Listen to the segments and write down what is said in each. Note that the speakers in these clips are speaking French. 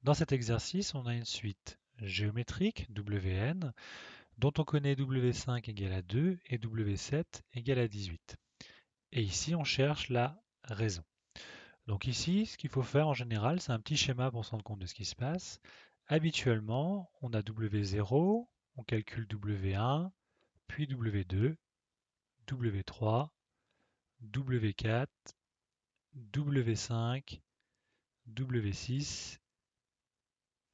Dans cet exercice, on a une suite géométrique, Wn, dont on connaît W5 égale à 2 et W7 égale à 18. Et ici, on cherche la raison. Donc ici, ce qu'il faut faire en général, c'est un petit schéma pour se rendre compte de ce qui se passe. Habituellement, on a W0, on calcule W1, puis W2, W3, W4, W5, W6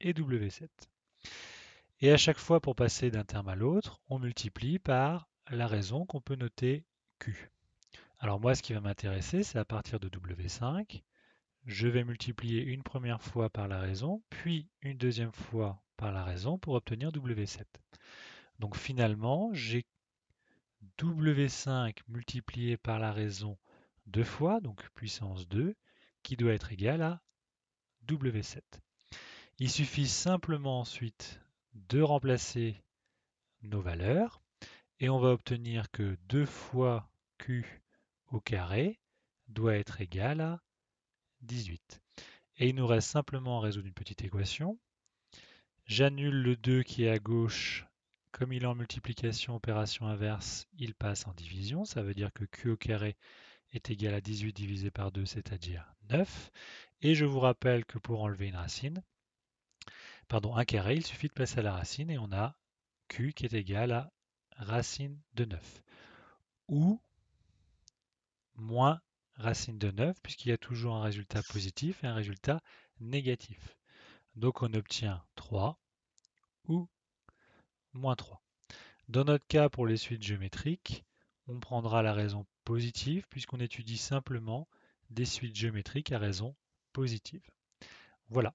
et W7. Et à chaque fois, pour passer d'un terme à l'autre, on multiplie par la raison qu'on peut noter Q. Alors moi, ce qui va m'intéresser, c'est à partir de W5, je vais multiplier une première fois par la raison, puis une deuxième fois par la raison pour obtenir W7. Donc finalement, j'ai W5 multiplié par la raison deux fois, donc puissance 2, qui doit être égal à W7. Il suffit simplement ensuite de remplacer nos valeurs et on va obtenir que 2 fois Q au carré doit être égal à 18. Et il nous reste simplement à résoudre une petite équation. J'annule le 2 qui est à gauche. Comme il est en multiplication opération inverse, il passe en division. Ça veut dire que Q au carré est égal à 18 divisé par 2, c'est-à-dire 9. Et je vous rappelle que pour enlever une racine, pardon, un carré, il suffit de passer à la racine et on a Q qui est égal à racine de 9. Ou moins racine de 9, puisqu'il y a toujours un résultat positif et un résultat négatif. Donc on obtient 3 ou moins 3. Dans notre cas, pour les suites géométriques, on prendra la raison positive, puisqu'on étudie simplement des suites géométriques à raison positive. Voilà.